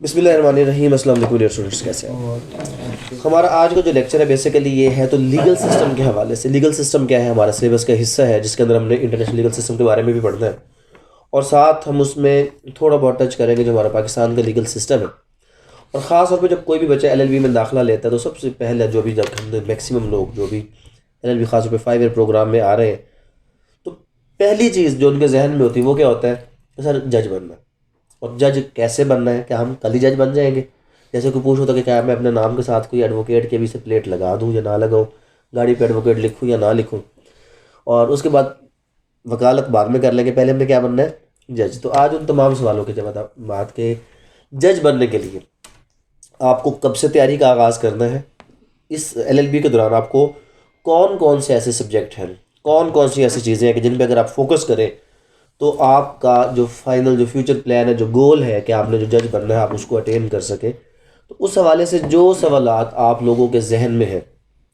बिस्मिल्लाहिर्रहमानिर्रहीम। अस्सलाम वालेकुम डियर स्टूडेंट्स, कैसे हैं? हमारा आज का जो लेक्चर है बेसिकली ये है तो लीगल सिस्टम के हवाले से। लीगल सिस्टम क्या है, हमारा सिलेबस का हिस्सा है जिसके अंदर हमने इंटरनेशनल लीगल सिस्टम के बारे में भी पढ़ना है और साथ हम उसमें थोड़ा बहुत टच करेंगे जो हमारा पाकिस्तान का लीगल सिस्टम है। और ख़ास तौर पर जब कोई भी बच्चा LLB में दाखिला लेता है तो सबसे पहले जो भी जब हम मैक्सिमम लोग जो भी LLB खास तौर पर 5 ईयर प्रोग्राम में आ रहे हैं तो पहली चीज़ जो उनके जहन में होती है वो क्या होता है, सर जज बनना है। और जज कैसे बनना है, क्या हम कल ही जज बन जाएंगे? जैसे कोई पूछ होता कि क्या मैं अपने नाम के साथ कोई एडवोकेट की अभी से प्लेट लगा दूं या ना लगाऊं, गाड़ी पे एडवोकेट लिखूं या ना लिखूं, और उसके बाद वकालत बाद में कर लेंगे, पहले हमने क्या बनना है, जज। तो आज उन तमाम सवालों के जवाब बात के जज बनने के लिए आपको कब से तैयारी का आगाज़ करना है, इस LLB के दौरान आपको कौन कौन से ऐसे सब्जेक्ट हैं, कौन कौन सी ऐसी चीज़ें हैं कि जिन पर अगर आप फोकस करें तो आपका जो फाइनल जो फ्यूचर प्लान है, जो गोल है कि आपने जो जज बनना है आप उसको अटेन कर सके। तो उस हवाले से जो सवालात आप लोगों के जहन में है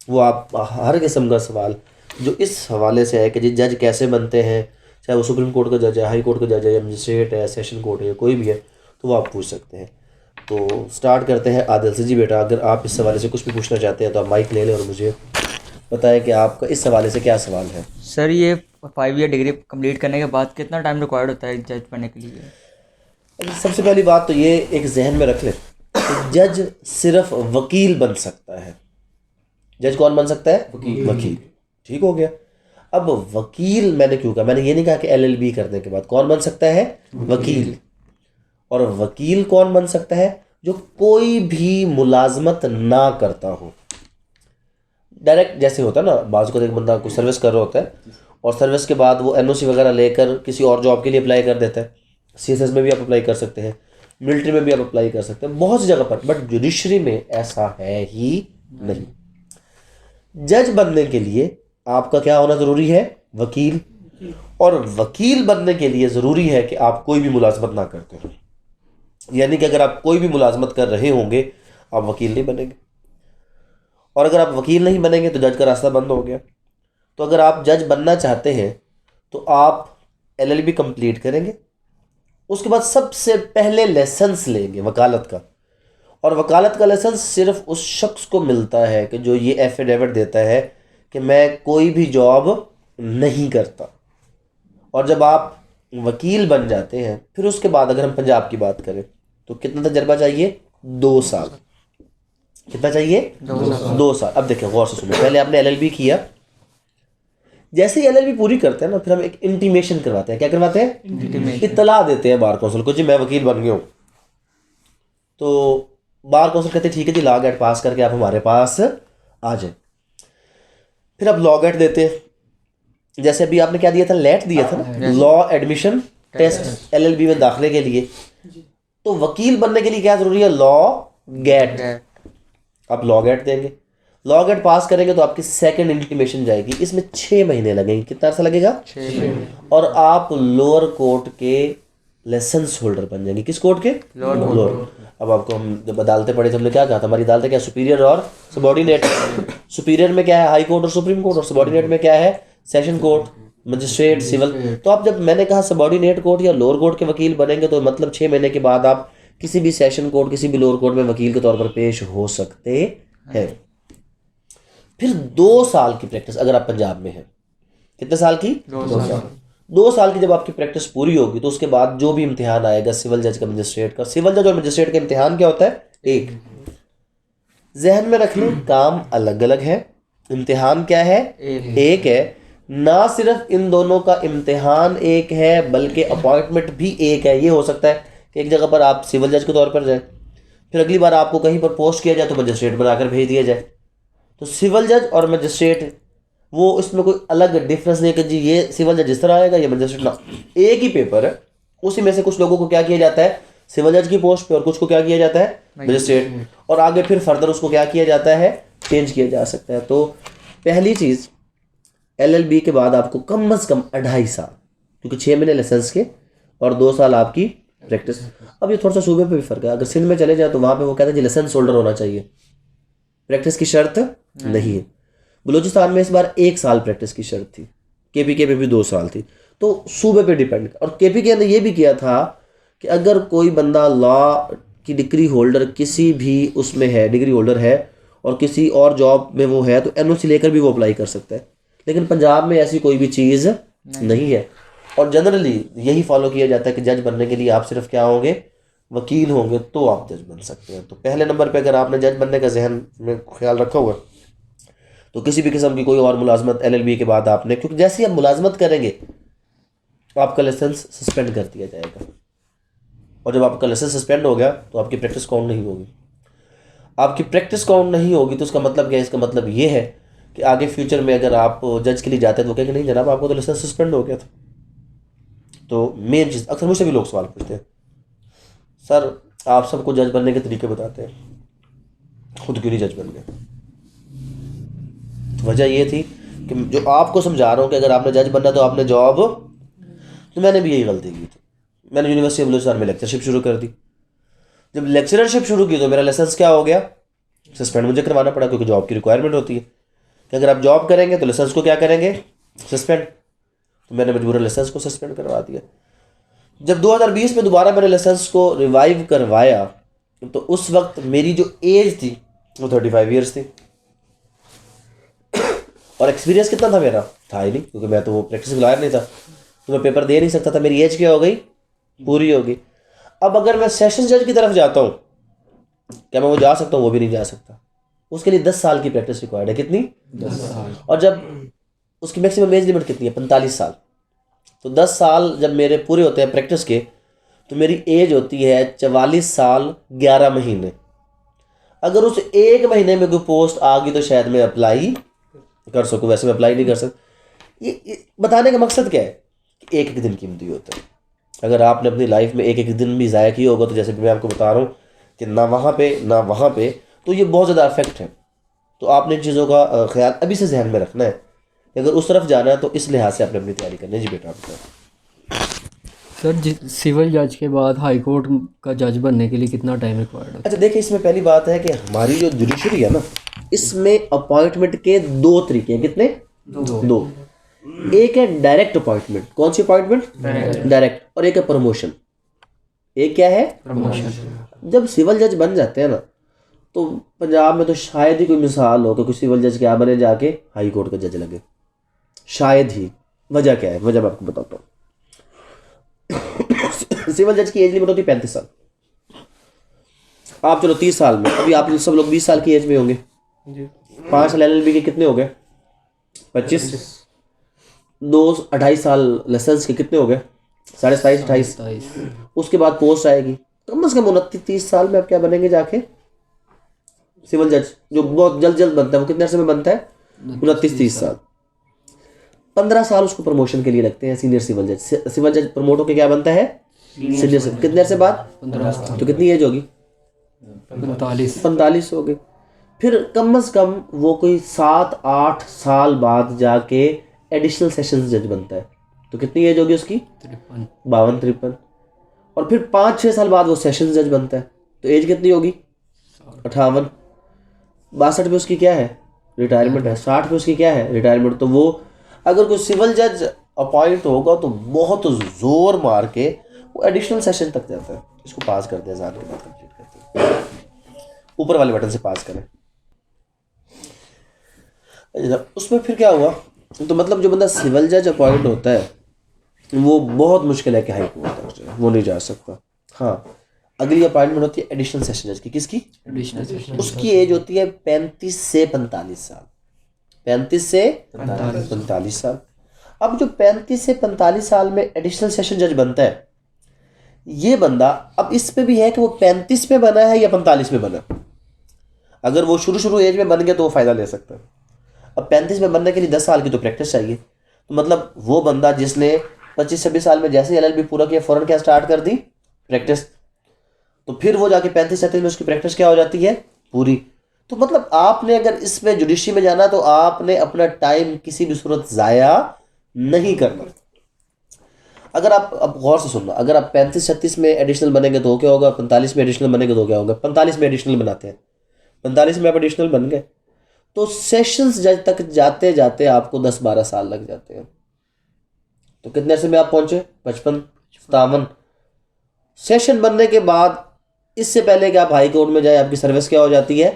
वो आप हर किस्म का सवाल जो इस हवाले से है कि जी जज कैसे बनते हैं, चाहे वो सुप्रीम कोर्ट का जज है, हाई कोर्ट का जज है, या मजिस्ट्रेट है, सेशन कोर्ट है, कोई भी है, तो वो आप पूछ सकते हैं। तो स्टार्ट करते हैं आदिल से। जी बेटा, अगर आप इस हवाले से कुछ भी पूछना चाहते हैं तो आप माइक ले लें और मुझे बताएं कि आपका इस हवाले से क्या सवाल है। सर, ये 5 ईयर डिग्री कंप्लीट करने के बाद कितना टाइम रिक्वायर्ड होता है जज बनने के लिए? सबसे पहली बात तो ये एक जहन में रख लें कि जज सिर्फ वकील बन सकता है। जज कौन बन सकता है? वकील। ठीक हो गया। अब वकील मैंने क्यों कहा, मैंने ये नहीं कहा कि LLB करने के बाद कौन बन सकता है, वकील। और वकील कौन बन सकता है? जो कोई भी मुलाजमत ना करता हो। डायरेक्ट जैसे होता है ना, बाज़ को एक बंदा कुछ सर्विस कर रहा होता है और सर्विस के बाद वो NOC वगैरह लेकर किसी और जॉब के लिए अप्लाई कर देता है। CSS में भी आप अप्लाई कर सकते हैं, मिलिट्री में भी आप अप्लाई कर सकते हैं, बहुत सी जगह पर, बट जुडिशरी में ऐसा है ही नहीं। जज बनने के लिए आपका क्या होना ज़रूरी है? वकील। और वकील बनने के लिए ज़रूरी है कि आप कोई भी मुलाजमत ना करते हो। यानी कि अगर आप कोई भी मुलाजमत कर रहे होंगे आप वकील नहीं बनेंगे, और अगर आप वकील नहीं बनेंगे तो जज का रास्ता बंद हो गया। तो अगर आप जज बनना चाहते हैं तो आप LLB कंप्लीट करेंगे, उसके बाद सबसे पहले लाइसेंस लेंगे वकालत का। और वकालत का लाइसेंस सिर्फ उस शख्स को मिलता है कि जो ये एफिडेविट देता है कि मैं कोई भी जॉब नहीं करता। और जब आप वकील बन जाते हैं फिर उसके बाद अगर हम पंजाब की बात करें तो कितना तजर्बा चाहिए? 2 साल। कितना चाहिए? 2 साल। अब देखिए गौर से सुनिए, पहले आपने LLB किया, जैसे ही LLB पूरी करते हैं ना फिर हम एक इंटीमेशन करवाते हैं। क्या करवाते हैं? इत्तला देते हैं बार काउंसिल को, जी मैं वकील बन गया हूँ। तो बार काउंसिल कहते हैं ठीक है जी, लॉ गेट पास करके आप हमारे पास आ जाए। फिर आप लॉ गेट देते हैं, जैसे अभी आपने क्या दिया था, लेट दिया था ना, लॉ एडमिशन टेस्ट LLB में दाखिले के लिए। तो वकील बनने के लिए क्या जरूरी है? Law gate. आप लॉ गेट देंगे, लॉ गेट पास करेंगे तो आपकी सेकंड इंटीमेशन जाएगी, इसमें 6 महीने लगेंगे। कितना अर्सा लगेगा? 6 महीने। और आप लोअर कोर्ट के लाइसेंस होल्डर बन जाएंगे। किस कोर्ट के? लोअर। अब आपको हम जब अदालतें पढ़े तो हमने क्या कहा था, हमारी अदालतें क्या, सुपीरियर और सबॉर्डिनेट। सुपीरियर में क्या है? हाई कोर्ट और सुप्रीम कोर्ट। और सबॉर्डिनेट में क्या है? Session court, magistrate, civil. तो आप जब मैंने कहा सबॉर्डिनेट कोर्ट या लोअर कोर्ट के वकील बनेंगे तो मतलब 6 महीने के बाद आप किसी भी सेशन कोर्ट, किसी भी लोअर कोर्ट में वकील के तौर पर पेश हो सकते हैं। फिर 2 साल की प्रैक्टिस अगर आप पंजाब में हैं। कितने साल की? 2 साल। 2 साल की जब आपकी प्रैक्टिस पूरी होगी तो उसके बाद जो भी इम्तिहान आएगा सिविल जज का, मजिस्ट्रेट का, सिविल जज और मजिस्ट्रेट का इम्तिहान क्या होता है? एक। जहन में रख लें, काम अलग अलग है, इम्तिहान क्या है? एक है। ना सिर्फ इन दोनों का इम्तिहान एक है बल्कि अपॉइंटमेंट भी एक है। ये हो सकता है कि एक जगह पर आप सिविल जज के तौर पर जाए, फिर अगली बार आपको कहीं पर पोस्ट किया जाए तो मजिस्ट्रेट बनाकर भेज दिया जाए। तो सिविल जज और मजिस्ट्रेट, वो इसमें कोई अलग डिफरेंस नहीं कि जी ये सिविल जज इस तरह आएगा, ये मजिस्ट्रेट ना, एक ही पेपर है। उसी में से कुछ लोगों को क्या किया जाता है, सिविल जज की पोस्ट पे, और कुछ को क्या किया जाता है, मजिस्ट्रेट। और आगे फिर फर्दर उसको क्या किया जाता है, चेंज किया जा सकता है। तो पहली चीज़, LLB के बाद आपको कम से कम 2.5 साल, क्योंकि 6 महीने लाइसेंस के और 2 साल आपकी प्रैक्टिस। अब ये थोड़ा सा सूबे पे भी फर्क है। अगर सिंध में चले जाए तो वहाँ पे वो कहते हैं जी लाइसेंस होल्डर होना चाहिए, प्रैक्टिस की शर्त नहीं है। बलूचिस्तान में इस बार 1 साल प्रैक्टिस की शर्त थी, KPK में भी 2 साल थी। तो सूबे पे डिपेंड। और KPK ने ये भी किया था कि अगर कोई बंदा लॉ कि डिग्री होल्डर किसी भी उसमें है, डिग्री होल्डर है और किसी और जॉब में वो है, तो एनओसी लेकर भी वो अप्लाई कर सकता है। लेकिन पंजाब में ऐसी कोई भी चीज़ नहीं है। और जनरली यही फॉलो किया जाता है कि जज बनने के लिए आप सिर्फ क्या होंगे, वकील होंगे तो आप जज बन सकते हैं। तो पहले नंबर पे अगर आपने जज बनने का जहन में ख्याल रखा हुआ तो किसी भी किस्म की कोई और मुलाजमत एलएलबी के बाद आपने, क्योंकि जैसे ही आप मुलाजमत करेंगे आपका लाइसेंस सस्पेंड कर दिया जाएगा, और जब आपका लाइसेंस सस्पेंड हो गया तो आपकी प्रैक्टिस काउंट नहीं होगी। आपकी प्रैक्टिस काउंट नहीं होगी तो उसका मतलब क्या है? इसका मतलब ये है कि आगे फ्यूचर में अगर आप जज के लिए जाते हैं तो कहेंगे नहीं जनाब आपको तो लाइसेंस सस्पेंड हो गया था। तो मेन चीज़, अक्सर मुझसे भी लोग सवाल पूछते हैं, सर आप सबको जज बनने के तरीके बताते हैं, खुद क्यों नहीं जज बन गए? तो वजह ये थी कि जो आपको समझा रहा हूँ कि अगर आपने जज बनना तो आपने जॉब, तो मैंने भी यही गलती की थी। मैंने यूनिवर्सिटी ऑफ बलूचिस्तान में लेक्चरशिप शुरू कर दी। जब लेक्चरशिप शुरू की तो मेरा लाइसेंस क्या हो गया, सस्पेंड मुझे करवाना पड़ा, क्योंकि जॉब की रिक्वायरमेंट होती है कि अगर आप जॉब करेंगे तो लाइसेंस को क्या करेंगे, सस्पेंड। तो मैंने मजबूरन लाइसेंस को सस्पेंड करवा दिया। जब 2020 में दोबारा मैंने लाइसेंस को रिवाइव करवाया तो उस वक्त मेरी जो एज थी वो 35 ईयर्स थी, और एक्सपीरियंस कितना था मेरा, था ही नहीं, क्योंकि मैं तो वो प्रैक्टिस लॉयर नहीं था, तो मैं पेपर दे नहीं सकता था। मेरी एज क्या हो गई, पूरी हो गई। अब अगर मैं सेशन जज की तरफ जाता हूँ, क्या मैं वो जा सकता हूँ? वो भी नहीं जा सकता। उसके लिए 10 साल की प्रैक्टिस रिक्वायर्ड है। कितनी? 10 साल। और जब उसकी मैक्सिमम एज लिमिट कितनी है? 45 साल। तो 10 साल जब मेरे पूरे होते हैं प्रैक्टिस के, तो मेरी एज होती है 44 साल 11 महीने। अगर उस एक महीने में कोई पोस्ट आ गई तो शायद मैं अप्लाई कर सकूँ, वैसे मैं अप्लाई नहीं कर सकता। ये बताने का मकसद क्या है कि एक एक दिन कीमती होता है। अगर आपने अपनी लाइफ में एक एक दिन भी ज़ाया किया होगा, तो जैसे मैं आपको बता रहा हूँ कि ना वहाँ पे ना वहाँ पे, तो ये बहुत ज़्यादा अफेक्ट है। तो आपने इन चीज़ों का ख्याल अभी से जहन में रखना है। अगर उस तरफ जाना है तो इस लिहाज से आपने अपनी तैयारी करनी है। जी बेटा, आप बताओ। सर सिविल जज के बाद हाई कोर्ट का जज बनने के लिए कितना टाइम रिक्वायर्ड है? अच्छा देखिए, इसमें पहली बात है कि हमारी जो जुडिशरी है ना, इसमें अपॉइंटमेंट के दो तरीके हैं। कितने? दो। एक है डायरेक्ट अपॉइंटमेंट। कौन सी अपॉइंटमेंट? डायरेक्ट। और एक है प्रमोशन। एक क्या है? प्रमोशन। जब सिविल जज बन जाते हैं ना, तो पंजाब में तो शायद ही कोई मिसाल हो कि कोई सिविल जज क्या बने, जाके हाई कोर्ट का जज लगे। शायद ही। वजह क्या है? वजह मैं आपको बताता हूँ। सिविल जज की एज लिमिट होती है 35 साल। आप चलो 30 साल में, अभी आप सब लोग 20 साल की एज में होंगे। 5 साल एलएलबी के कितने हो गए? 25। 28 साल लाइसेंस के कितने हो गए? 27.5 28। उसके बाद पोस्ट आएगी, कम से कम 29-30 साल में आप क्या बनेंगे जाके? सिविल जज, जो बहुत जल्द जल्द बनता है। वो कितने अर्से में बनता है? 29-30 साल। 15 साल उसको प्रमोशन के लिए लगते हैं, सीनियर सिविल जज। सिविल जज प्रमोट होकर क्या बनता है? Senior civil. कितने अर्से बाद? 15 साल। तो कितनी एज होगी? 45 हो गई। फिर कम से कम वो कोई 7-8 साल बाद जाके एडिशनल सेशंस जज बनता है। तो कितनी एज होगी उसकी? 52-53। और फिर 5-6 साल बाद वो सेशंस जज बनता है। तो एज कितनी होगी? 58। 62 पे उसकी क्या है? रिटायरमेंट है। 60 पे उसकी क्या है? रिटायरमेंट। तो वो अगर कोई सिविल जज अपॉइंट होगा तो बहुत जोर मार के वो एडिशनल सेशन तक जाता है। इसको पास करते हैं, एग्जाम के बाद कंप्लीट करते हैं। ऊपर वाले बटन से पास करें। उसमें फिर क्या हुआ, तो मतलब जो बंदा सिविल जज अपॉइंट होता है वो बहुत मुश्किल है कि हाई कोर्ट तक जाए, वो नहीं जा सकता। हाँ, अगली अपॉइंटमेंट होती है एडिशनल सेशन जज की। किसकी? Additional session. उसकी एज होती है 35 से 45 साल। 35 से 45 साल। अब जो 35 से 45 साल में एडिशनल सेशन जज बनता है, ये बंदा, अब इस पे भी है कि वो 35 में बना है या 45 में बना। अगर वो शुरू एज में बन गया तो वो फ़ायदा ले सकता है। अब 35 में बनने के लिए 10 साल की तो प्रैक्टिस चाहिए। तो मतलब वो बंदा जिसने 25-26 साल में जैसे एलएलबी पूरा किया, फ़ौरन क्या स्टार्ट कर दी? प्रैक्टिस। तो फिर वो जाके 35-37 में उसकी प्रैक्टिस क्या हो जाती है? पूरी। तो मतलब आपने अगर इसमें जुडिशरी में जाना तो आपने अपना टाइम किसी भी सूरत ज़ाया नहीं करना। अगर आप, अब गौर से सुनना, अगर आप 35-36 में एडिशनल बनेंगे तो क्या होगा? 45 में एडिशनल बनेंगे तो क्या होगा? 45 में एडिशनल बनाते हैं, 45 में आप एडिशनल बन गए तो सेशंस जज तक जाते जाते आपको 10-12 साल लग जाते हैं। तो कितने अर्से में आप पहुंचे? 55-57। सेशन बनने के बाद इससे पहले कि आप हाई कोर्ट में जाए आपकी सर्विस क्या हो जाती है,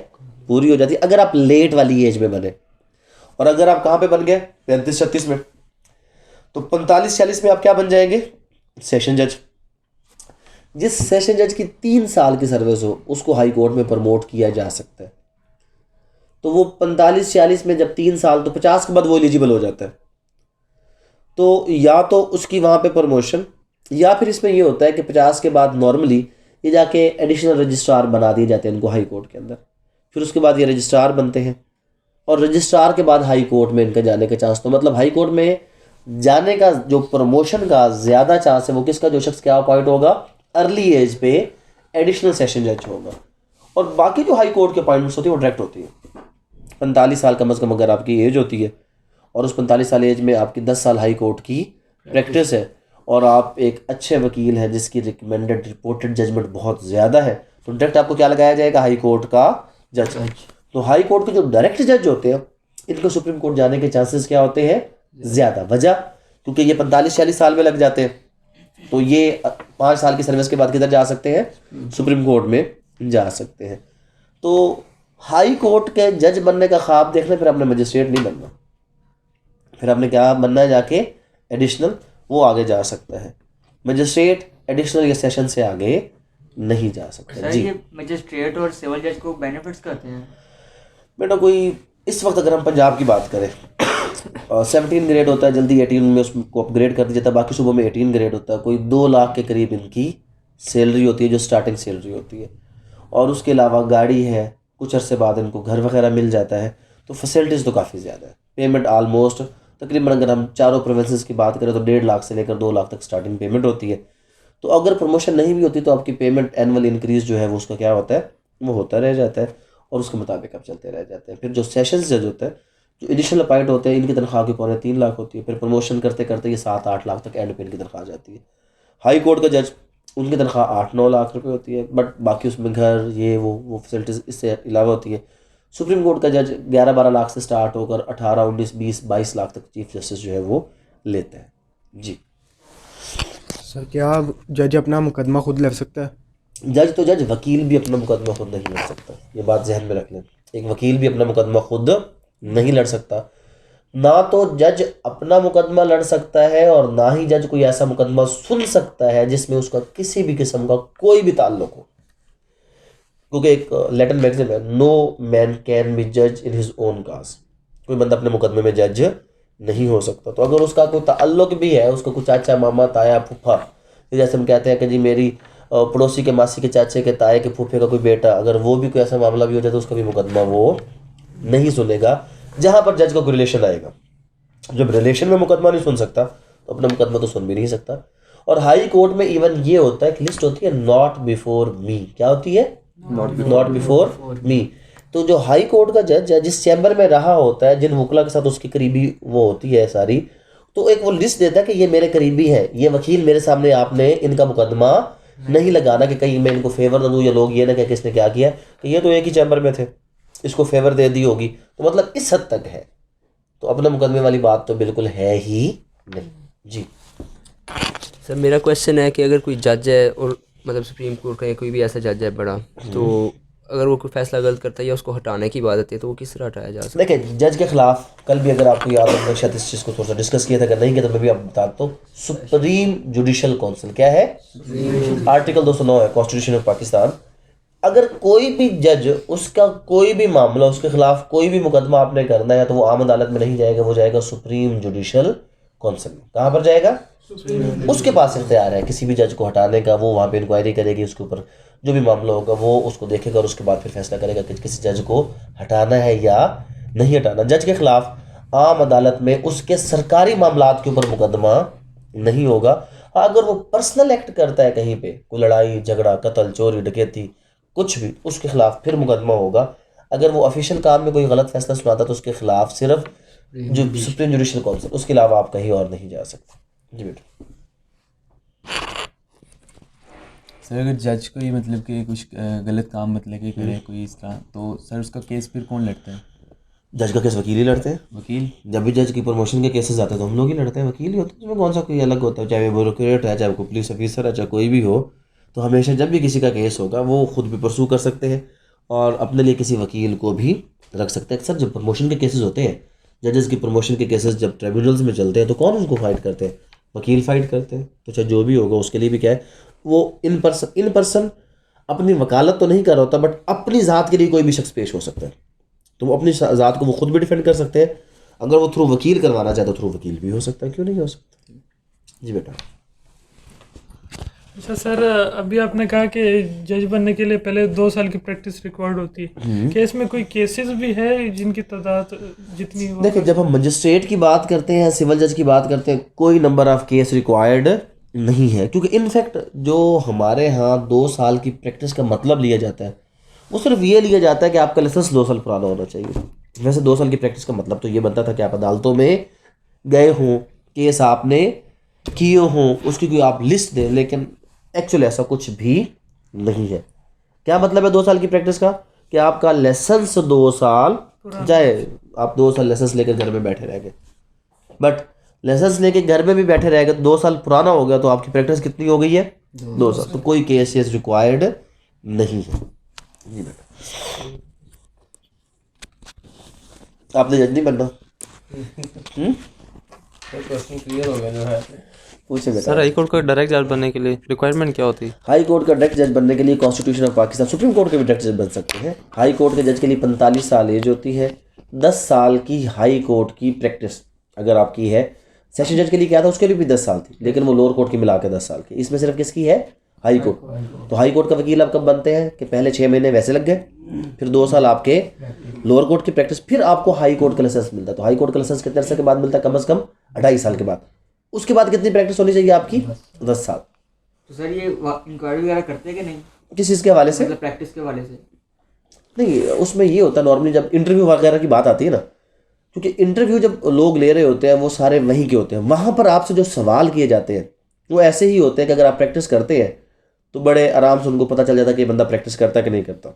पूरी हो जाती है। अगर आप लेट वाली एज में बने, और अगर आप कहाँ पे बन गए 35-36 में, तो 45-46 में आप क्या बन जाएंगे, सेशन जज। जिस सेशन जज की 3 साल की सर्विस हो उसको हाई कोर्ट में प्रमोट किया जा सकता है। तो वो 45-46 में जब 3 साल, तो 50 के बाद वो एलिजिबल हो जाता है। तो या तो उसकी वहाँ पे प्रमोशन, या फिर इसमें ये होता है कि 50 के बाद नॉर्मली ये जाके एडिशनल रजिस्ट्रार बना दिए जाते हैं इनको हाई कोर्ट के अंदर। फिर उसके बाद ये रजिस्ट्रार बनते हैं, और रजिस्ट्रार के बाद हाई कोर्ट में इनका जाने के चांस, तो मतलब हाई कोर्ट में जाने का जो प्रमोशन का ज़्यादा चांस है वो किसका, जो शख्स क्या अपॉइंट होगा अर्ली एज पे एडिशनल सेशन जज होगा। और बाकी जो हाई कोर्ट की अपॉइंटमेंट्स होती है वो डायरेक्ट होती है। 45 साल कम अज़ कम अगर आपकी एज होती है, और उस 45 साल एज में आपकी 10 साल हाई कोर्ट की प्रैक्टिस है, और आप एक अच्छे वकील हैं जिसकी रिकमेंडेड रिपोर्टेड जजमेंट बहुत ज़्यादा है, तो डायरेक्ट आपको क्या लगाया जाएगा, हाई कोर्ट का जज। तो हाई कोर्ट के जो डायरेक्ट जज होते हैं इनको सुप्रीम कोर्ट जाने के चांसेस क्या होते हैं, ज़्यादा। वजह क्योंकि ये 45-46 साल में लग जाते हैं, तो ये 5 साल की सर्विस के बाद किधर जा सकते हैं, सुप्रीम कोर्ट में जा सकते हैं। तो हाई कोर्ट के जज बनने का ख्वाब देखना, फिर आपने मजिस्ट्रेट नहीं बनना, फिर आपने क्या बनना है, जाके एडिशनल, वो आगे जा सकता है। मजिस्ट्रेट एडिशनल या सेशन से आगे नहीं जा सकता। सर जी ये मजिस्ट्रेट और सिविल जज को बेनिफिट्स कहते हैं? बेटा कोई इस वक्त अगर हम पंजाब की बात करें 17 ग्रेड होता है, जल्दी 18 में उसको अपग्रेड कर दिया जाता है, बाकी सूबों में 18 ग्रेड होता है। कोई 2 लाख के करीब इनकी सैलरी होती है जो स्टार्टिंग सैलरी होती है, और उसके अलावा गाड़ी है, कुछ अरसे बाद इनको घर वगैरह मिल जाता है। तो फैसिलिटीज़ तो काफ़ी ज़्यादा है। पेमेंट आलमोस्ट तकरीबन अगर हम चारों प्रोविंसेस की बात करें तो 1.5 लाख से लेकर 2 लाख तक स्टार्टिंग पेमेंट होती है। तो अगर प्रमोशन नहीं भी होती तो आपकी पेमेंट एनुअल इंक्रीज जो है वो उसका क्या होता है, वो होता रह जाता है, और उसके मुताबिक आप चलते रह जाते हैं। फिर जो सेशंस जज होता है, जो एडिशनल अपॉइंट होते हैं, इनकी तनख्वाह की 3 लाख होती है। फिर प्रमोशन करते करते ये 7-8 लाख तक एंड पे इनकी तनख्वाह जाती है। हाई कोर्ट का जज, उनकी तनख्वाह 8-9 लाख रुपए होती है, बट बाकी उसमें घर ये वो फैसिलिटीज़ इससे अलावा होती है। सुप्रीम कोर्ट का जज 11-12 लाख से स्टार्ट होकर 18-19-20-22 लाख तक चीफ जस्टिस जो है वो लेते हैं। जी सर क्या जज अपना मुकदमा खुद लड़ सकता है? जज तो जज, वकील भी अपना मुकदमा खुद नहीं लड़ सकता, ये बात जहन में रख लें। एक वकील भी अपना मुकदमा खुद नहीं लड़ सकता। ना तो जज अपना मुकदमा लड़ सकता है, और ना ही जज कोई ऐसा मुकदमा सुन सकता है जिसमें उसका किसी भी किस्म का कोई भी ताल्लुक हो। क्योंकि एक लैटिन मैगज़ीन है, नो मैन कैन बी जज इन हिज ओन काज। कोई बंदा अपने मुकदमे में जज नहीं हो सकता। तो अगर उसका कोई ताल्लुक भी है, उसका कोई चाचा मामा ताया फूफा, जैसे हम कहते हैं कि जी मेरी पड़ोसी के मासी के चाचे के ताए के फूफे का कोई बेटा, अगर वो भी कोई ऐसा मामला भी हो जाए तो उसका भी मुकदमा वो नहीं सुनेगा जहाँ पर जज का कोई रिलेशन आएगा। जब रिलेशन में मुकदमा नहीं सुन सकता तो अपना मुकदमा तो सुन भी नहीं सकता। और हाई कोर्ट में इवन ये होता है, एक लिस्ट होती है, नॉट बिफोर मी। क्या होती है? Not before me. तो जो हाई कोर्ट का जज है, जिस चैम्बर में रहा होता है, जिन वकला के साथ उसकी करीबी वो होती है सारी, तो एक वो लिस्ट देता है कि ये मेरे करीबी हैं, ये वकील मेरे सामने आपने इनका मुकदमा नहीं लगाना कि कहीं मैं इनको फेवर ना दूँ, या लोग ये ना कहें किसने क्या किया, कि ये तो एक ही चैम्बर में थे, इसको फेवर दे दी होगी। तो मतलब इस हद तक है। तो अपने मुकदमे वाली बात तो बिल्कुल है ही नहीं। जी सर मेरा क्वेश्चन है कि अगर कोई जज है, और मतलब सुप्रीम कोर्ट का या कोई भी ऐसा जज है बड़ा, तो अगर वो कोई फैसला गलत करता है या उसको हटाने की बात आती है तो वो किस तरह हटाया जा सकता है? देखिए, जज के खिलाफ कल भी अगर आपको याद हो, शायद इस चीज़ को थोड़ा सा डिस्कस किया था, अगर नहीं किया तो मैं भी आपको बताता हूँ। सुप्रीम जुडिशल काउंसिल क्या है? आर्टिकल 209 है कॉन्स्टिट्यूशन ऑफ पाकिस्तान। अगर कोई भी जज, उसका कोई भी मामला, उसके खिलाफ कोई भी मुकदमा आपने करना है, तो वो आम अदालत में नहीं जाएगा, वो जाएगा सुप्रीम जुडिशल काउंसिल में। कहाँ पर जाएगा? उसके पास इख्तियार है किसी भी जज को हटाने का। वो वहाँ पे इंक्वायरी करेगी, उसके ऊपर जो भी मामला होगा वो उसको देखेगा, और उसके बाद फिर फैसला करेगा कि किसी जज को हटाना है या नहीं हटाना। जज के खिलाफ आम अदालत में उसके सरकारी मामलात के ऊपर मुकदमा नहीं होगा। अगर वो पर्सनल एक्ट करता है कहीं पे, कोई लड़ाई झगड़ा, कत्ल, चोरी, डकैती, कुछ भी, उसके खिलाफ फिर मुकदमा होगा। अगर वो ऑफिशियल काम में कोई गलत फैसला सुनाता तो उसके खिलाफ सिर्फ जो सुप्रीम जुडिशल काउंसिल, उसके अलावा आप कहीं और नहीं जा सकते। जी बेटा। सर अगर जज कोई मतलब कि कुछ गलत काम मतलब कि करे कोई इस तरह, तो सर उसका केस फिर कौन लड़ता है? जज का केस वकील ही लड़ते हैं। वकील? जब भी जज की प्रमोशन के केसेस आते हैं तो हम लोग ही लड़ते हैं, वकील ही होते हैं। उसमें कौन सा कोई अलग होता है, चाहे वो ब्यूरोक्रेट है, चाहे कोई पुलिस ऑफिसर है, चाहे कोई भी हो, तो हमेशा जब भी किसी का केस होगा वो खुद भी परसू कर सकते हैं और अपने लिए किसी वकील को भी रख सकते हैं। अक्सर जब प्रमोशन के केसेस होते हैं, जजेस की प्रमोशन के केसेस जब ट्रिब्यूनल्स में चलते हैं, तो कौन उनको फाइट करते हैं? वकील फाइट करते हैं। तो चाहे जो भी होगा उसके लिए भी क्या है, वो इन पर्सन अपनी वकालत तो नहीं कर रहा होता, बट अपनी ज़ात के लिए कोई भी शख्स पेश हो सकता है, तो वो अपनी ज़ात को वो खुद भी डिफेंड कर सकते हैं। अगर वो थ्रू वकील करवाना चाहे तो थ्रू वकील भी हो सकता है, क्यों नहीं हो सकता? जी बेटा। अच्छा सर, अभी आपने कहा कि जज बनने के लिए पहले 2 साल की प्रैक्टिस रिक्वायर्ड होती है। क्या इसमें कोई केसेस भी है जिनकी तादाद जितनी हो? देखिए, जब हम मजिस्ट्रेट की बात करते हैं, सिविल जज की बात करते हैं, कोई नंबर ऑफ केस रिक्वायर्ड नहीं है, क्योंकि इनफैक्ट जो हमारे यहाँ 2 साल की प्रैक्टिस का मतलब लिया जाता है वो सिर्फ ये लिया जाता है कि आपका लाइसेंस 2 साल पुराना होना चाहिए। वैसे 2 साल की प्रैक्टिस का मतलब तो ये बनता था कि आप अदालतों में गए हों, केस आपने किए हों, उसकी कोई आप लिस्ट दें, लेकिन एक्चुअली ऐसा कुछ भी नहीं है। क्या मतलब है 2 साल की प्रैक्टिस का? कि आपका लाइसेंस 2 साल, चाहे आप 2 साल लाइसेंस लेकर घर में बैठे रह गए, बट लाइसेंस लेके घर में भी बैठे रह गए, 2 साल पुराना हो गया, तो आपकी प्रैक्टिस कितनी हो गई है? 2 साल। तो कोई केस रिक्वायर्ड नहीं है। जी बेटा, आपने जज नहीं बनना। क्वेश्चन क्लियर हो गया जो है। पूछे बेटा। सर, हाई कोर्ट का डायरेक्ट जज बनने के लिए रिक्वायरमेंट क्या होती है? हाई कोर्ट का डायरेक्ट जज बनने के लिए constitution of Pakistan, supreme court के भी डायरेक्ट जज बन सकते हैं। हाई कोर्ट के जज के लिए 45 साल एज होती है। 10 साल की हाई कोर्ट की प्रैक्टिस अगर आपकी है। सेशन जज के लिए क्या था, उसके लिए भी 10 साल थी, लेकिन वो लोअर कोर्ट की मिला के 10 साल की। इसमें सिर्फ किसकी है? High court. तो हाई कोर्ट का वकील आप कब बनते हैं कि पहले 6 महीने वैसे लग गए, फिर 2 साल आपके लोअर कोर्ट की प्रैक्टिस, फिर आपको हाई कोर्ट का लाइसेंस मिलता है। तो हाई कोर्ट का लाइसेंस कितने अर्से के बाद मिलता है? कम से कम 2.5 साल के बाद। उसके बाद कितनी प्रैक्टिस होनी चाहिए आपकी? 10 साल। तो सर ये इंक्वायरी वगैरह करते हैं कि नहीं, किस चीज़ के हवाले से? मतलब प्रैक्टिस के हवाले से? नहीं, उसमें ये होता है नॉर्मली जब इंटरव्यू वगैरह की बात आती है ना, क्योंकि इंटरव्यू जब लोग ले रहे होते हैं वो सारे वहीं के होते हैं, वहाँ पर आपसे जो सवाल किए जाते हैं वो ऐसे ही होते हैं कि अगर आप प्रैक्टिस करते हैं तो बड़े आराम से उनको पता चल जाता है कि ये बंदा प्रैक्टिस करता है कि नहीं करता।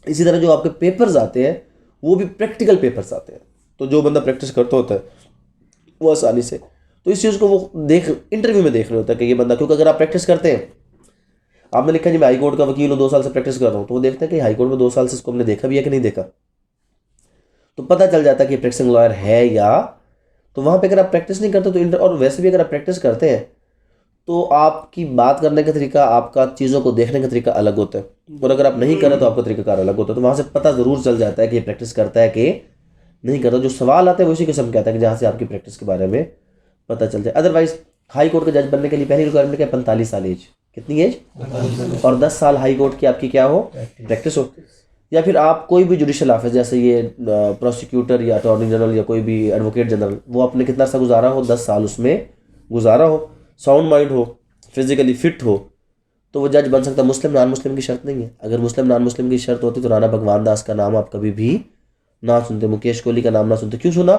इसी तरह जो आपके पेपर्स आते हैं वो भी प्रैक्टिकल पेपर्स आते हैं, तो जो बंदा प्रैक्टिस करता होता है वो आसानी से, तो इस चीज़ को वो इंटरव्यू में देख रहे होता है कि ये बंदा, क्योंकि अगर आप प्रैक्टिस करते हैं, आपने लिखा जी मैं हाई कोर्ट का वकील हूँ, 2 साल से प्रैक्टिस कर रहा हूँ, तो वो देखते हैं कि हाई कोर्ट में 2 साल से इसको हमने देखा भी है कि नहीं देखा, तो पता चल जाता है कि प्रैक्टिसिंग लॉयर है या। तो वहाँ पे अगर आप प्रैक्टिस नहीं करते तो और वैसे भी अगर आप प्रैक्टिस करते हैं तो आपकी बात करने का तरीका, आपका चीज़ों को देखने का तरीका अलग होता है, और अगर आप नहीं कर रहे तो आपका तरीकाकार अलग होता है। तो वहाँ से पता ज़रूर चल जाता है कि ये प्रैक्टिस करता है कि नहीं करता। जो सवाल आते हैं वो उसी किस्म के आता है कि जहाँ से आपकी प्रैक्टिस के बारे में पता चल जाए। अदरवाइज हाई कोर्ट का जज बनने के लिए पहली रिक्वायरमेंट क्या है? 45 साल एज। कितनी एज? और 10 साल हाई कोर्ट की आपकी क्या हो? प्रैक्टिस हो। या फिर आप कोई भी जुडिशल ऑफिस, जैसे ये प्रोसिक्यूटर या अटॉर्नी जनरल या कोई भी एडवोकेट जनरल, वो आपने कितना सा गुजारा हो? 10 साल उसमें गुजारा हो, साउंड माइंड हो, फिजिकली फिट हो, तो वो जज बन सकता है। मुस्लिम नॉन मुस्लिम की शर्त नहीं है। अगर मुस्लिम नॉन मुस्लिम की शर्त होती तो राणा भगवान दास का नाम आप कभी भी ना सुनते, मुकेश कोहली का नाम ना सुनते। क्यों सुना?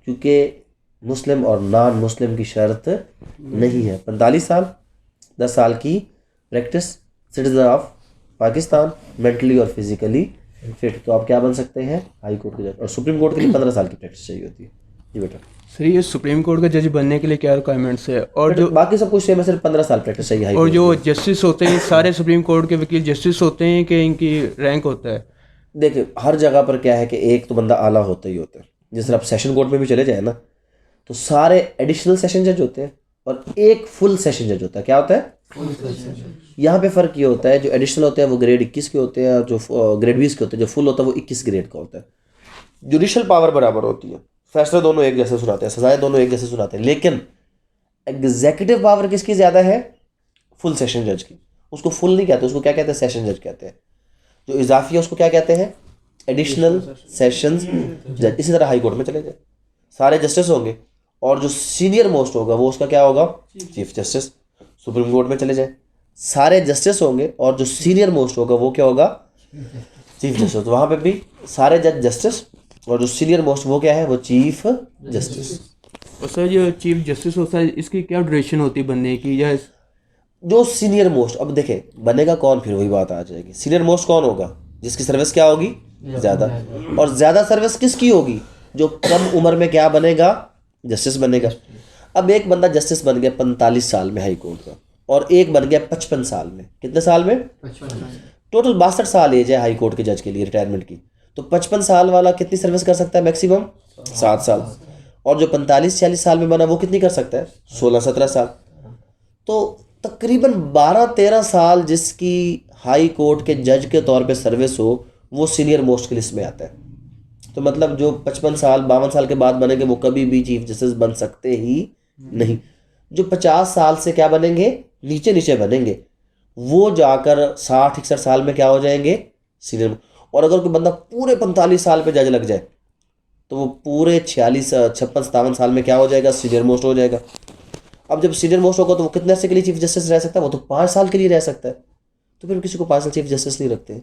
क्योंकि मुस्लिम और नॉन मुस्लिम की शर्त नहीं है। 45 साल, 10 साल की practice, citizen of Pakistan, mentally और फिजिकली फिट, तो आप क्या बन सकते हैं? हाई कोर्ट के जज। और सुप्रीम कोर्ट के लिए 15 साल की प्रैक्टिस चाहिए होती है। जी बेटा। सर, ये सुप्रीम कोर्ट का जज बनने के लिए क्या रिक्वायरमेंट्स है? और जो बाकी सब कुछ सेम है, सिर्फ 15 साल प्रैक्टिस चाहिए। हाई और कोर्ट जो के लिए। जस्टिस होते हैं, सारे सुप्रीम कोर्ट के वकील जस्टिस होते हैं कि इनकी रैंक होता है? देखिए, हर जगह पर क्या है कि एक तो बंदा आला होता ही होता है। जैसे आप सेशन कोर्ट में भी चले जाए ना, तो सारे एडिशनल सेशन जज होते हैं और एक फुल सेशन जज होता है। क्या होता है? यहाँ पे फ़र्क ये होता है, जो एडिशनल होते हैं वो ग्रेड 21 के होते हैं, जो ग्रेड 20 के होते हैं, जो फुल होता है वो 21 ग्रेड का होता है। जुडिशल पावर बराबर होती है, फैसले दोनों एक जैसे सुनाते हैं, सजाएं दोनों एक जैसे सुनाते हैं, लेकिन एग्जीक्यूटिव पावर किसकी ज़्यादा है? फुल सेशन जज की। उसको फुल नहीं कहते, उसको क्या कहते हैं? सेशन जज कहते हैं। जो इजाफी है उसको क्या कहते हैं? एडिशनल सेशंस जज। इसी तरह हाई कोर्ट में चले जाए, सारे जस्टिस होंगे और जो सीनियर मोस्ट होगा वो उसका क्या होगा? Chief justice. सुप्रीम कोर्ट में चले जाए, सारे जस्टिस होंगे और जो सीनियर मोस्ट होगा वो क्या होगा? Chief justice. तो वहाँ पे भी सारे जज जस्टिस और जो सीनियर मोस्ट वो क्या है? वो चीफ जस्टिस। और सर, जो चीफ जस्टिस होता है इसकी क्या ड्यूरेशन होती है बनने की? या जो सीनियर मोस्ट, अब देखें बनेगा कौन, फिर वही बात आ जाएगी। सीनियर मोस्ट कौन होगा? जिसकी सर्विस क्या होगी? ज़्यादा। और ज़्यादा सर्विस किसकी होगी? जो कम उम्र में क्या बनेगा? जस्टिस बनेगा। अब एक बंदा जस्टिस बन गया 45 साल में हाई कोर्ट का, और एक बन गया 55 साल में। कितने साल में? टोटल 62 साल एज है हाई कोर्ट के जज के लिए रिटायरमेंट की। तो 55 साल वाला कितनी सर्विस कर सकता है मैक्सिमम? 7 साल। और जो 45-46 साल में बना वो कितनी कर सकता है? 16-17 साल। तो तकरीबन 12-13 साल जिसकी हाई कोर्ट के जज के तौर पे सर्विस हो वो सीनियर मोस्ट की लिस्ट में आता है। तो मतलब जो 55 साल 52 साल के बाद बनेंगे वो कभी भी चीफ जस्टिस बन सकते ही नहीं। जो 50 साल से क्या बनेंगे, नीचे नीचे बनेंगे, वो जाकर 60-61 साल में क्या हो जाएंगे? सीनियर। और अगर कोई बंदा पूरे 45 साल पे जज लग जाए तो वो पूरे 56-57 साल में क्या हो जाएगा? सीनियर मोस्ट हो जाएगा। अब जब सीनियर मोस्ट होगा तो वो कितने अर्से के लिए चीफ जस्टिस रह सकता है? वो तो 5 साल के लिए रह सकता है। तो फिर किसी को 5 साल चीफ जस्टिस नहीं रखते,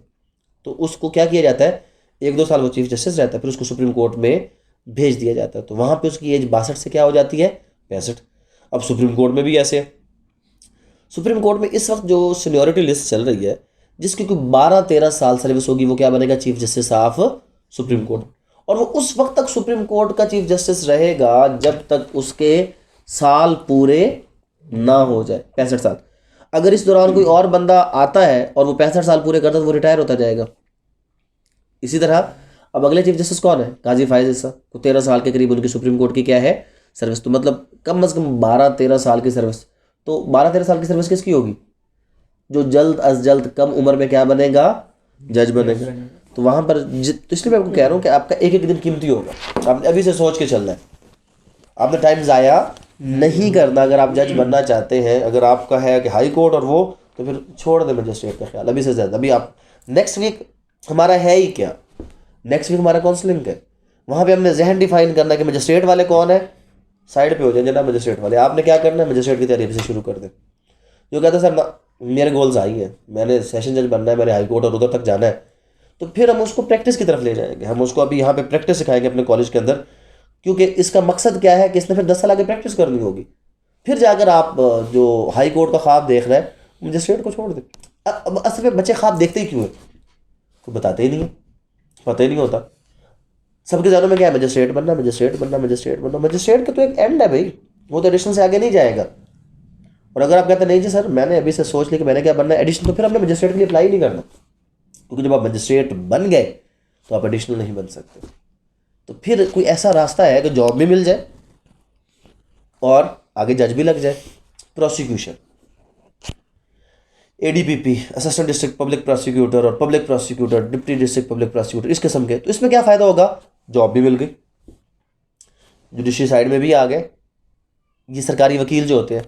तो उसको क्या किया जाता है? 1-2 साल वो चीफ जस्टिस रहता है, फिर उसको सुप्रीम कोर्ट में भेज दिया जाता है। तो वहाँ पे उसकी एज 62 से क्या हो जाती है? 65। अब सुप्रीम कोर्ट में भी ऐसे है। सुप्रीम कोर्ट में इस वक्त जो सीनियोरिटी लिस्ट चल रही है, जिसकी कोई 12-13 साल सर्विस होगी वो क्या बनेगा? Chief justice of supreme court. और वो उस वक्त तक सुप्रीम कोर्ट का चीफ जस्टिस रहेगा जब तक उसके साल पूरे ना हो जाए, 65 साल। अगर इस दौरान कोई और बंदा आता है और वो 65 साल पूरे करता है तो वो रिटायर होता जाएगा। इसी तरह अब अगले चीफ जस्टिस कौन है? काजी फायज ईसा। तो 13 साल के करीब उनकी सुप्रीम कोर्ट की क्या है? सर्विस। तो मतलब कम से कम 12-13 साल की सर्विस। तो 12-13 साल की सर्विस किसकी होगी? जो जल्द अज जल्द कम उम्र में क्या बनेगा? जज बनेगा। तो वहाँ पर तो इसलिए मैं आपको कह रहा हूँ कि आपका एक एक दिन कीमती होगा। आपने अभी से सोच के चलना है, आपने टाइम ज़ाया नहीं करना। अगर आप जज बनना चाहते हैं, अगर आपका है कि हाई कोर्ट और वो, तो फिर छोड़ दें मजिस्ट्रेट का ख्याल अभी से ज़्यादा। अभी आप नेक्स्ट वीक हमारा है ही क्या? नेक्स्ट वीक हमारा काउंसलिंग है। वहाँ पे हमने जहन डिफाइन करना है कि मजिस्ट्रेट वाले कौन है, साइड पे हो जाए जनाब मजिस्ट्रेट वाले। आपने क्या करना है? मजिस्ट्रेट की तैयारी से शुरू कर दें। जो कहते हैं सर मेरे गोल्स आई हैं, मैंने सेशन जज बनना है, मैंने हाई कोर्ट और उधर तक जाना है, तो फिर हम उसको प्रैक्टिस की तरफ ले जाएंगे। हम उसको अभी यहाँ पे प्रैक्टिस सिखाएंगे अपने कॉलेज के अंदर, क्योंकि इसका मकसद क्या है कि इसने फिर 10 साल आगे प्रैक्टिस करनी होगी। फिर जाकर आप जो हाई कोर्ट का ख्वाब देख रहे हैं मजिस्ट्रेट को छोड़ दें। अब असल में बच्चे ख्वाब देखते ही क्यों है? कोई बताते ही नहीं है, पता ही नहीं होता। सबके ज़हनों में क्या है? मजिस्ट्रेट बनना, मजिस्ट्रेट बनना, मजिस्ट्रेट बनना। मजिस्ट्रेट का तो एक एंड है भाई, वो तो एडिशनल से आगे नहीं जाएगा। और अगर आप कहते नहीं जी सर मैंने अभी से सोच लिया कि मैंने क्या बनना है एडिशनल, तो फिर हमने मजिस्ट्रेट के लिए अप्लाई नहीं करना, क्योंकि जब आप मजिस्ट्रेट बन गए तो आप एडिशनल नहीं बन सकते। तो फिर कोई ऐसा रास्ता है कि जॉब भी मिल जाए और आगे जज भी लग जाए। Prosecution, ADPP, assistant district public prosecutor और public prosecutor, deputy district public prosecutor, इस किस्म के। तो इसमें क्या फ़ायदा होगा? जॉब भी मिल गई, जुडिशरी साइड में भी आ गए, ये सरकारी वकील जो होते हैं।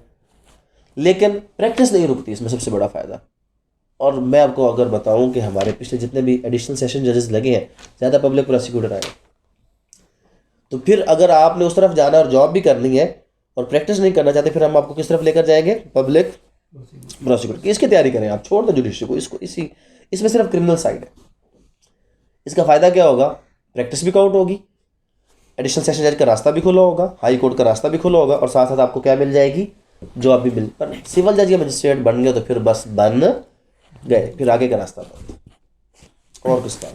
लेकिन प्रैक्टिस नहीं रुकती, इसमें सबसे बड़ा फ़ायदा। और मैं आपको अगर बताऊं कि हमारे पिछले जितने भी एडिशनल सेशन जजेस लगे हैं, ज़्यादा पब्लिक प्रोसिक्यूटर आए। तो फिर अगर आपने उस तरफ जाना और जॉब भी करनी है और प्रैक्टिस नहीं करना चाहते, फिर हम आपको किस तरफ लेकर जाएंगे? Public prosecutor. इसकी तैयारी करें आप, छोड़ दें जुडिशरी को, इसको इसमें सिर्फ क्रिमिनल साइड है। इसका फ़ायदा क्या होगा? प्रैक्टिस भी काउंट होगी, एडिशनल सेशन जज का रास्ता भी खुला होगा, हाई कोर्ट का रास्ता भी खुला होगा, और साथ साथ आपको क्या मिल जाएगी? जॉब भी मिल। पर सिविल जज या मजिस्ट्रेट बन गए तो फिर बस बन गए, फिर आगे का रास्ता बंद। और किसका?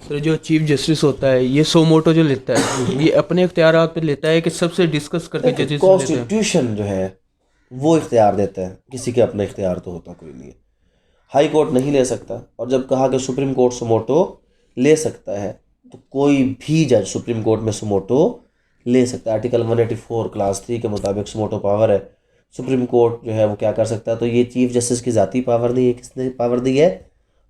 सर जो चीफ जस्टिस होता है ये सो मोटो जो लेता है ये अपने इख्तियारात पे लेता है कि सबसे डिस्कस करके जजेस लेते हैं? कॉन्स्टिट्यूशन जो है वो इख्तियार देता है, किसी के अपने इख्तियार तो होता कोई नहीं है। हाई कोर्ट नहीं ले सकता, और जब कहा कि सुप्रीम कोर्ट सुमोटो ले सकता है तो कोई भी जज सुप्रीम कोर्ट में सुमोटो ले सकता है। आर्टिकल 184 क्लास 3 के मुताबिक सुमोटो पावर है। सुप्रीम कोर्ट जो है वो क्या कर सकता है? तो ये चीफ जस्टिस की ज़ाती पावर नहीं है, किसने पावर दी है?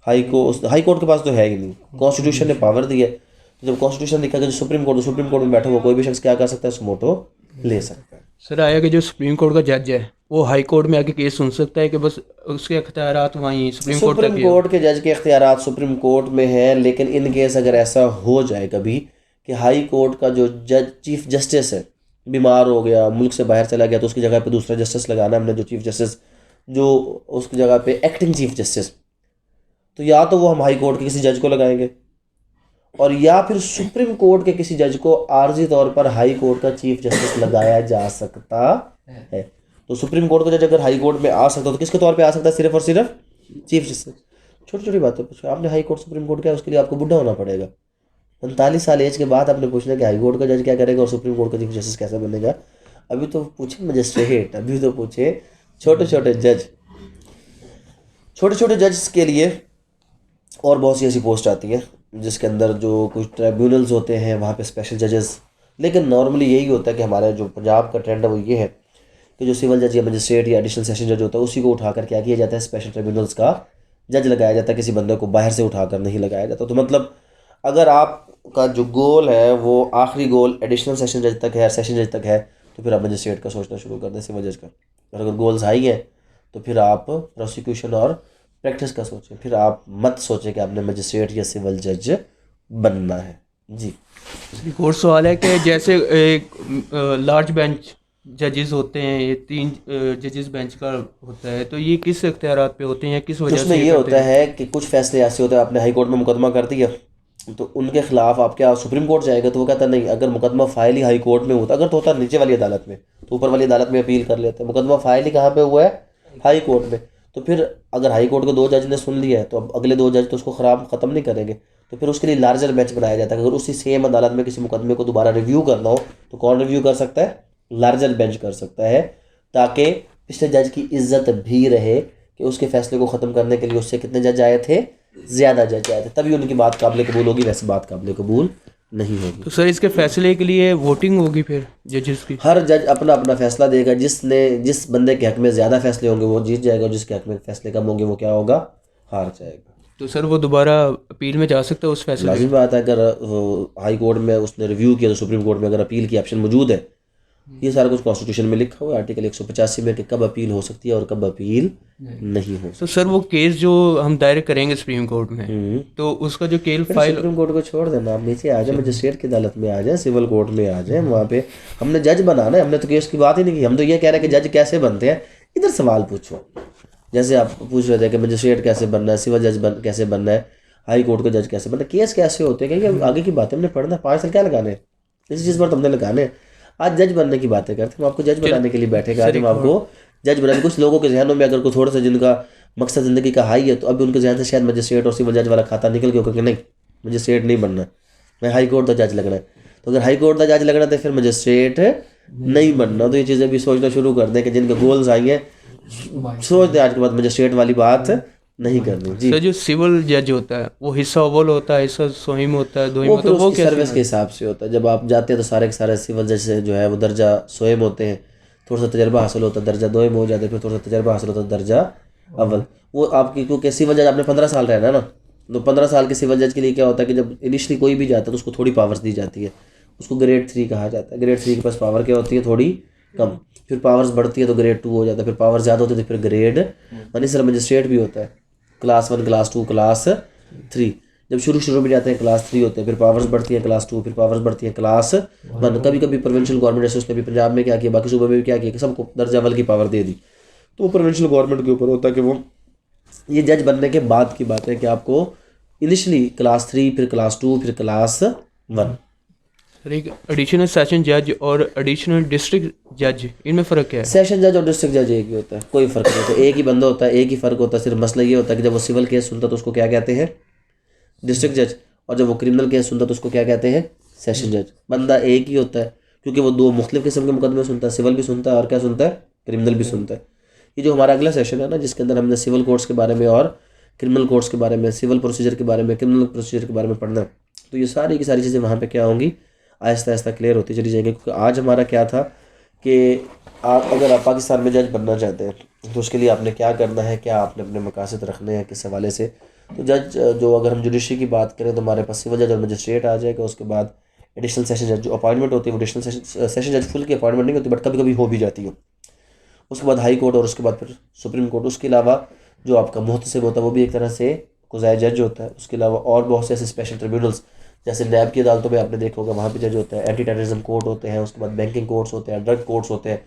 हाई कोर्ट के पास तो है ही नहीं, कॉन्स्टिट्यूशन ने पावर दी है। तो जब कॉन्स्टिट्यूशन लिखा कि सुप्रीम कोर्ट में बैठा हुआ कोई भी शख्स क्या कर सकता है? सुमोटो ले सकता है। सर आया कि जो सुप्रीम कोर्ट का जज है वो हाई कोर्ट में आके केस सुन सकता है कि बस उसके इख्तियारात वहीं सुप्रीम कोर्ट के जज के इख्तियारात सुप्रीम कोर्ट में हैं, लेकिन इन केस अगर ऐसा हो जाए कभी कि हाई कोर्ट का जो जज चीफ जस्टिस है बीमार हो गया, मुल्क से बाहर चला गया, तो उसकी जगह पे दूसरा जस्टिस लगाना हमने, जो चीफ जस्टिस जो उसकी जगह पे एक्टिंग चीफ जस्टिस, तो या तो वो हम हाई कोर्ट के किसी जज को लगाएंगे और या फिर सुप्रीम कोर्ट के किसी जज को आर्जी तौर पर हाई कोर्ट का चीफ जस्टिस लगाया जा सकता है। तो सुप्रीम कोर्ट का जज अगर हाई कोर्ट में आ सकता तो किसके तौर पे आ सकता है? सिर्फ और सिर्फ चीफ जस्टिस। छोटी छोटी बातें पूछो, आपने हाई कोर्ट सुप्रीम कोर्ट क्या है उसके लिए आपको बुढ़ा होना पड़ेगा। 45 साल एज के बाद आपने पूछना कि हाई कोर्ट का जज क्या करेगा और सुप्रीम कोर्ट का चीफ जस्टिस कैसे बनेगा। अभी तो पूछे मजिस्ट्रेट, अभी तो पूछे छोटे छोटे जज, छोटे छोटे जज के लिए और बहुत सी ऐसी पोस्ट आती हैं जिसके अंदर जो कुछ ट्राइब्यूनल्स होते हैं वहाँ पे स्पेशल जजेस। लेकिन नॉर्मली यही होता है कि हमारे जो पंजाब का ट्रेंड है वो ये है कि जो सिविल जज या मजिस्ट्रेट या एडिशनल सेशन जज होता है उसी को उठाकर क्या किया जाता है, स्पेशल ट्राइब्यूनल्स का जज लगाया जाता है, किसी बंदे को बाहर से उठाकर नहीं लगाया जाता। तो मतलब अगर आपका जो गोल है वो आखिरी गोल एडिशनल सेशन जज तक है, सेशन जज तक है, तो फिर आप मजिस्ट्रेट का सोचना शुरू कर दें, सिविल जज का। और अगर गोल्स हाई हैं तो फिर आप प्रोसिक्यूशन और प्रैक्टिस का सोचें, फिर आप मत सोचें कि आपने मजिस्ट्रेट या सिविल जज बनना है। जी एक और सवाल है कि जैसे एक लार्ज बेंच जजेस होते हैं, ये 3 जजेस बेंच का होता है, तो ये किस इख्तियारात पे होते हैं या किस वजह उसमें से ये करते होता हैं? है कि कुछ फैसले ऐसे होते हैं, आपने हाई कोर्ट में मुकदमा कर दिया तो उनके खिलाफ आप क्या सुप्रीम कोर्ट जाएगा, तो वो कहता नहीं, अगर मुकदमा फाइल ही हाई कोर्ट में होता, अगर तो होता नीचे वाली अदालत में तो ऊपर वाली अदालत में अपील कर लेते हैं। मुकदमा फाइल ही कहाँ पे हुआ है, हाई कोर्ट में, तो फिर अगर हाई कोर्ट के 2 जज ने सुन लिया है तो अब अगले 2 जज तो उसको ख़त्म नहीं करेंगे, तो फिर उसके लिए लार्जर बेंच बनाया जाता है। अगर उसी सेम अदालत में किसी मुकदमे को दोबारा रिव्यू करना हो तो कौन रिव्यू कर सकता है, लार्जर बेंच कर सकता है, ताकि पिछले जज की इज्जत भी रहे कि उसके फैसले को ख़त्म करने के लिए उससे कितने जज आए थे, ज़्यादा जज आए थे, तभी उनकी बात काबिल कबूल होगी, वैसे बात काबिल कबूल नहीं होगी। तो सर इसके फैसले के लिए वोटिंग होगी फिर जजेस की? हर जज अपना अपना फैसला देगा, जिस बंदे के हक में ज़्यादा फैसले होंगे वो जीत जाएगा, और जिसके हक में फैसले कम होंगे वो क्या होगा, हार जाएगा। तो सर वो दोबारा अपील में जा सकता है उस फैसले लाजिमी बात है, अगर हाई कोर्ट में उसने रिव्यू किया तो सुप्रीम कोर्ट में अगर अपील की ऑप्शन मौजूद है, ये सारा कुछ कॉन्स्टिट्यूशन में लिखा हुआ है आर्टिकल 185 में कि कब अपील हो सकती है और कब अपील नहीं हो सकती। तो सर वो केस जो हम दायर करेंगे सुप्रीम कोर्ट में, तो उसका जो केस फाइल सुप्रीम कोर्ट को छोड़ देना, आप नीचे आ जाए, मजिस्ट्रेट की अदालत में आ जाए, सिविल कोर्ट में आ जाए, वहाँ पे हमने जज बनाना है, हमने तो केस की बात ही नहीं की। हम तो ये कह रहे हैं कि जज कैसे बनते हैं, इधर सवाल पूछो। जैसे आप पूछ रहे थे कि मजिस्ट्रेट कैसे बनना है, सिविल जज कैसे बनना है, हाई कोर्ट का जज कैसे बनना है, केस कैसे होते हैं, क्योंकि आगे की बातें हमने पढ़ना है, 5 साल क्या लगाने हैं, इसी चीज़ पर तो हमने लगाने हैं। आज जज बनने की बातें करते हैं, हम आपको जज बनाने के लिए बैठेगा, आज हम आपको जज बनाने। कुछ लोगों के जहनों में अगर कोई थोड़ा सा जिनका मकसद ज़िंदगी का हाई है तो अभी उनके जहन से शायद मजिस्ट्रेट और सिविल जज वाला खाता निकल गया, क्योंकि नहीं, मजिस्ट्रेट नहीं बनना, मैं हाई कोर्ट का जज लगना है। तो अगर हाई कोर्ट का जज लगना है तो फिर मजिस्ट्रेट नहीं बनना। तो ये चीज़ें भी सोचना शुरू कर दें कि जिनके गोल्स आई हैं सोच दें आज के बाद मजिस्ट्रेट वाली बात नहीं करनी। जी सर जो सिविल जज होता है वो हिस्सा अव्वल होता है, हिस्सा सोहिम होता है, दोहिम वो होता फिर है, वो उसकी कैसे सर्विस के हिसाब से होता है। जब आप जाते हैं तो सारे के सारे सिविल जज से जो है वो दर्जा सोएम होते हैं, थोड़ा सा तजर्बा हासिल होता है, दर्जा दोयम हो जाता है, फिर थोड़ा सा तजर्बा हासिल होता है, दर्जा अव्वल। वो आपकी, क्योंकि सिविल जज आपने 15 साल रहना है ना, तो 15 साल के सिविल जज के लिए क्या होता है कि जब इनिशली कोई भी जाता है तो उसको थोड़ी पावर्स दी जाती है, उसको ग्रेड 3 कहा जाता है। ग्रेड 3 के पास पावर क्या होती है, थोड़ी कम, फिर पावर्स बढ़ती है तो ग्रेड 2 हो जाता है, फिर पावर ज़्यादा होती है तो फिर ग्रेड 1। इस तरह मजिस्ट्रेट भी होता है, क्लास 1, क्लास 2, क्लास 3। जब शुरू में जाते हैं क्लास 3 होते हैं, फिर पावर्स बढ़ती है क्लास 2, फिर पावर्स बढ़ती है क्लास 1। कभी कभी प्रोविंशियल गवर्नमेंट जैसे उसने भी पंजाब में क्या किया, बाकी सूबे में भी क्या किया कि सबको दर्जा अव्वल की पावर दे दी। तो वो प्रोविंशियल गवर्नमेंट के ऊपर होता है कि वो, ये जज बनने के बाद की बात है कि आपको इनिशली क्लास 3, फिर क्लास 2, फिर क्लास 1। सर एक एडिशनल सेशन जज और एडिशनल डिस्ट्रिक्ट जज, इनमें फ़र्क क्या है? सेशन जज और डिस्ट्रिक्ट जज एक ही होता है, कोई फ़र्क नहीं होता, एक ही बंदा होता है, एक ही फ़र्क होता है। सिर्फ मसला ये होता है कि जब वो सिविल केस सुनता तो उसको क्या कहते हैं, डिस्ट्रिक्ट जज, और जब वो क्रिमिनल केस सुनता तो उसको क्या कहते हैं, सेशन जज। बंदा एक ही होता है क्योंकि वो 2 मुख्तलिफ किस्म के मुकदमे सुनता है, सिविल भी सुनता है और क्या सुनता है, क्रिमिनल भी सुनता है। ये जो हमारा अगला सेशन है ना, जिसके अंदर हमने सिविल कोर्ट्स के बारे में और क्रिमिनल कोर्ट्स के बारे में, सिविल प्रोसीजर के बारे में, क्रिमिनल प्रोसीजर के बारे में पढ़ना है, तो ये सारी की सारी चीज़ें वहाँ पे क्या होंगी, आहिस्ता आहिस्ता क्लियर होती चली जाएंगी। क्योंकि आज हमारा क्या था कि अगर आप पाकिस्तान में जज बनना चाहते हैं तो उसके लिए आपने क्या करना है, क्या आपने अपने मकासद रखने हैं, किस हवाले से। तो जज जो, अगर हम जुडिशरी की बात करें तो हमारे पास सिविल जज और मजिस्ट्रेट आ जाएगा। उसके बाद एडिशनल सेशन जज जो अपॉइंटमेंट होती है, वो एडिशनल सेशन जज फुल की अपॉइंटमेंट नहीं होती, बट कभी कभी हो भी जाती है। उसके बाद हाई कोर्ट और उसके बाद फिर सुप्रीम कोर्ट। उसके अलावा जो आपका मुहतसिब होता है वो भी एक तरह से कुज़ाई जज होता है। उसके अलावा और बहुत से ऐसे स्पेशल ट्रिब्यूनल्स, जैसे नैब की अदालतों में आपने देखा होगा, वहाँ पे जज होता है। एंटी टेररिज्म कोर्ट होते हैं, उसके बाद बैंकिंग कोर्ट्स होते हैं, ड्रग कोर्ट्स होते हैं।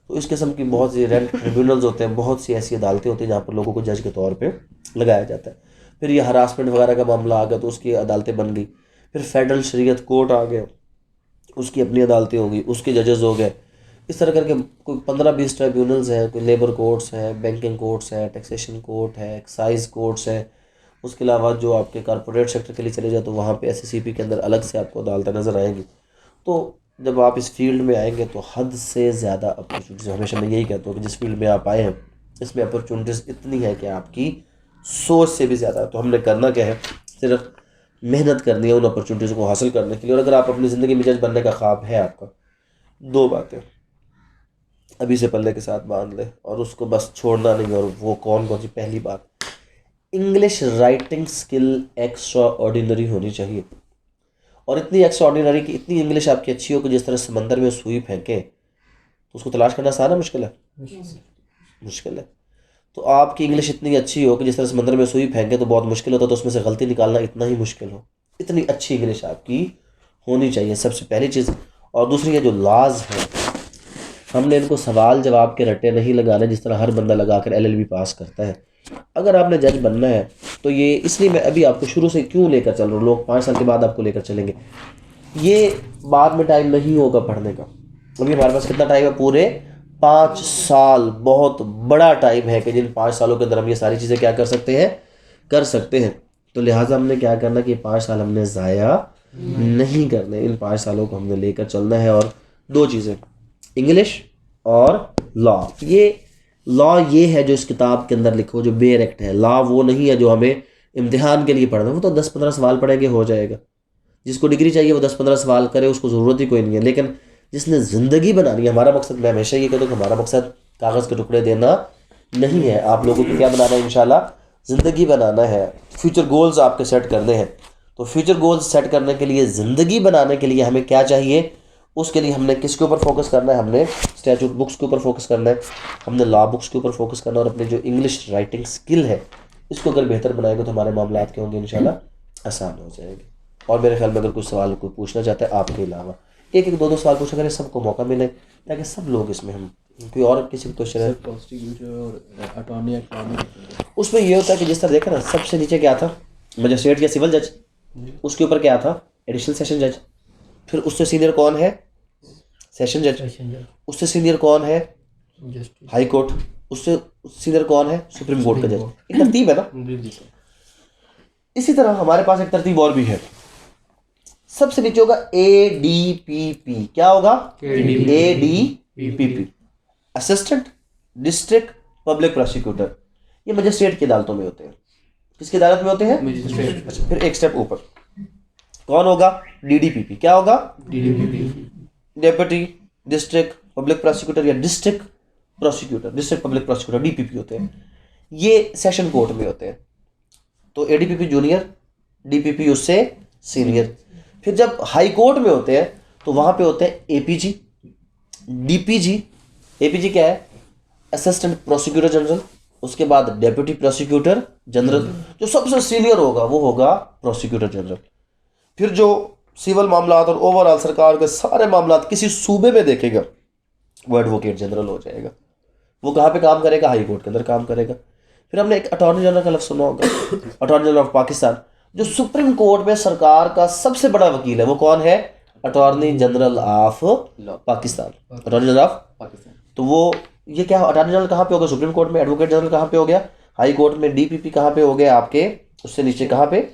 तो इस किस्म की बहुत सी रेंट ट्रिब्यूनल्स होते हैं, बहुत सी ऐसी अदालतें होती हैं जहाँ पर लोगों को जज के तौर पर लगाया जाता है। फिर ये हरासमेंट वगैरह का मामला आ गया तो उसकी अदालतें बन गई। फिर फेडरल शरीयत कोर्ट आ गया, उसकी अपनी अदालतें होंगी, उसके जजेस हो गए। इस तरह करके कोई 15-20 ट्राइब्यूनल्स हैं, कोई लेबर कोर्ट्स हैं, बैंकिंग कोर्ट्स हैं, टैक्सेशन कोर्ट है, एक्साइज कोर्ट्स हैं। उसके अलावा जो आपके कॉर्पोरेट सेक्टर के लिए चले जाए तो वहाँ पे SCCP के अंदर अलग से आपको अदालतें नज़र आएंगी। तो जब आप इस फील्ड में आएंगे तो हद से ज़्यादा अपॉर्चुनिटीज़, हमेशा मैं यही कहता हूँ कि जिस फील्ड में आप आए हैं इसमें अपॉर्चुनिटीज़ इतनी है कि आपकी सोच से भी ज़्यादा। तो हमने करना क्या है, सिर्फ मेहनत करनी है उन अपॉर्चुनिटीज़ को हासिल करने के लिए। और अगर आप अपनी ज़िंदगी में जज बनने का ख्वाब है आपका, 2 बातें अभी से पल्ले के साथ बांध ले और उसको बस छोड़ना नहीं। और वो कौन कौन सी? पहली बात, English writing skill extra ordinary होनी चाहिए। और इतनी एक्स्ट्रा ऑर्डिनरी कि इतनी इंग्लिश आपकी अच्छी हो कि जिस तरह समंदर में सुई फेंके तो उसको तलाश करना आसान है, मुश्किल है? मुश्किल है। तो आपकी इंग्लिश इतनी अच्छी हो कि जिस तरह समंदर में सुई फेंके तो बहुत मुश्किल होता, तो उसमें से गलती निकालना इतना ही मुश्किल हो। इतनी अच्छी इंग्लिश आपकी होनी चाहिए, सबसे पहली चीज़। और दूसरी है जो लॉज हैं, हमने इनको सवाल जवाब के रट्टे नहीं लगाने जिस तरह हर बंदा लगा कर LLB पास करता है। अगर आपने जज बनना है तो ये, इसलिए मैं अभी आपको शुरू से क्यों लेकर चल रहा हूँ, लोग 5 साल के बाद आपको लेकर चलेंगे, ये बाद में टाइम नहीं होगा पढ़ने का। अभी हमारे पास कितना टाइम है? पूरे 5 साल। बहुत बड़ा टाइम है कि जिन 5 सालों के अंदर हम ये सारी चीज़ें क्या कर सकते हैं, कर सकते हैं। तो लिहाजा हमने क्या करना कि 5 साल हमने ज़ाया नहीं करने, इन 5 सालों को हमने लेकर चलना है। और 2 चीज़ें, इंग्लिश और लॉ। ये लॉ ये है जो इस किताब के अंदर लिखो, जो बेयर एक्ट है। लॉ वो नहीं है जो हमें इम्तिहान के लिए पढ़ना, वो तो 10-15 सवाल पढ़ेंगे हो जाएगा। जिसको डिग्री चाहिए वो 10-15 सवाल करे, उसको ज़रूरत ही कोई नहीं है। लेकिन जिसने ज़िंदगी बनानी है, हमारा मकसद, मैं हमेशा ये कहता हूँ कि हमारा मकसद कागज़ के टुकड़े देना नहीं है। आप लोगों को क्या बनाना है? इंशाल्लाह ज़िंदगी बनाना है। फ्यूचर गोल्स आपके सेट करने हैं। तो फ्यूचर गोल्स सेट करने के लिए, ज़िंदगी बनाने के लिए हमें क्या चाहिए? उसके लिए हमने किसके ऊपर फोकस करना है? हमने स्टैचूट बुक्स के ऊपर फोकस करना है, हमने लॉ बुक्स के ऊपर फोकस करना है। और अपनी जो इंग्लिश राइटिंग स्किल है इसको अगर बेहतर बनाएंगे तो हमारे मामला क्या होंगे? इंशाल्लाह आसान हो जाएंगे। और मेरे ख्याल में अगर कुछ सवाल कोई पूछना चाहता है आपके अलावा, 1-1, 2-2 सवाल पूछा करें, सबको मौका मिले ताकि सब लोग इसमें, हम कोई और किसी भी क्वेश्चन है? उसमें ये होता है कि जिस तरह देखा ना, सबसे नीचे क्या था? मजिस्ट्रेट या सिविल जज, उसके ऊपर क्या था? एडिशनल सेशन जज। फिर उससे सीनियर कौन है? सेशन जज। उससे सीनियर कौन है? High court. उससे सीनियर कौन है? सुप्रीम कोर्ट का जज। एक तरतीब है ना। इसी तरह हमारे पास एक तरतीब और भी है। सबसे नीचे होगा ADPP। क्या होगा? ADPP, assistant district public prosecutor. ये मजिस्ट्रेट की अदालतों में होते हैं। किसकी अदालत में होते हैं? मजिस्ट्रेट। अच्छा, फिर एक स्टेप ऊपर कौन होगा? DDPP। क्या होगा? डेप्यूटी डिस्ट्रिक्ट पब्लिक प्रोसिक्यूटर या district prosecutor, district public prosecutor, DPP होते हैं। ये सेशन कोर्ट में होते हैं। तो ADPP जूनियर, DPP उससे सीनियर। फिर जब हाई कोर्ट में होते हैं तो वहां पे होते हैं APG, DPG। APG क्या है? Assistant prosecutor general. उसके बाद डेप्यूटी प्रोसिक्यूटर जनरल। जो सबसे सीनियर होगा वो होगा प्रोसिक्यूटर जनरल। फिर जो सिविल मामलात और ओवरऑल सरकार के सारे मामलात किसी सूबे में देखेगा वो एडवोकेट जनरल हो जाएगा। वो कहाँ पे काम करेगा? हाई कोर्ट के अंदर काम करेगा। फिर हमने एक अटॉर्नी जनरल का लफ्ज़ सुना होगा, अटॉर्नी जनरल ऑफ पाकिस्तान। जो सुप्रीम कोर्ट में सरकार का सबसे बड़ा वकील है वो कौन है? Attorney general of Pakistan, attorney general of Pakistan. तो वो ये क्या, अटॉर्नी जनरल कहाँ पे हो गया? सुप्रीम कोर्ट में। एडवोकेट जनरल कहाँ पे हो गया? हाई कोर्ट में। DPP कहाँ पे हो गए आपके? उससे नीचे कहाँ पे?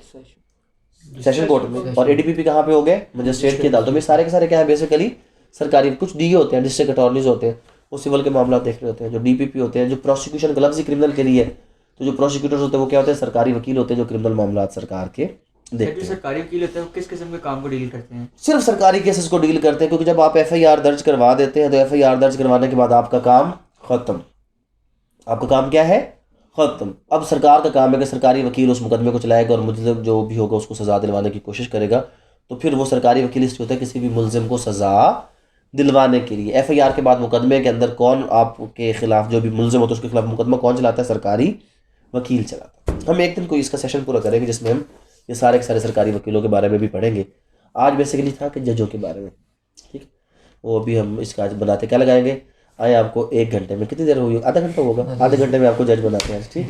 सेशन कोर्ट में। और ADPP कहाँ पे हो गए? मजिस्ट्रेट की अदालतों में। सारे के सारे क्या है? बेसिकली सरकारी। कुछ DA होते हैं, डिस्ट्रिक्ट अटॉर्नीज होते हैं, वो सिविल के मामला देख रहे होते हैं। जो DPP होते हैं, जो प्रोसिक्यूशन का लफ्ज़ ही क्रिमिनल के लिए, तो जो प्रोसिक्यूटर्स होते हैं वो क्या होते हैं? सरकारी वकील होते हैं जो क्रिमिनल मामला सरकार के देखते हैं। सरकारी वकील होते हैं वो किस किस्म के काम को डील करते हैं? सिर्फ सरकारी केसेस को डील करते हैं, क्योंकि जब आप FIR दर्ज करवा देते हैं तो FIR दर्ज करवाने के बाद आपका काम खत्म। आपका काम क्या है? खत्म। अब सरकार का काम है कि सरकारी वकील उस मुकदमे को चलाएगा और मुल्ज़िम जो भी होगा उसको सज़ा दिलवाने की कोशिश करेगा। तो फिर वो सरकारी वकील इसलिए होता है किसी भी मुल्ज़िम को सज़ा दिलवाने के लिए। FIR के बाद मुकदमे के अंदर कौन आपके खिलाफ, जो भी मुल्ज़िम होता है उसके खिलाफ मुकदमा कौन चलाता है? सरकारी वकील चलाता है। हम एक दिन कोई इसका सेशन पूरा करेंगे जिसमें हम ये सारे के सारे सरकारी वकीलों के बारे में भी पढ़ेंगे। आज बेसिकली था कि जजों के बारे में, ठीक। वो अभी हम इसका आज बनाते क्या लगाएंगे? आए आपको 1 घंटे में, कितनी देर होगी? आधा घंटा होगा, आधे घंटे में आपको जज बनाते हैं, ठीक।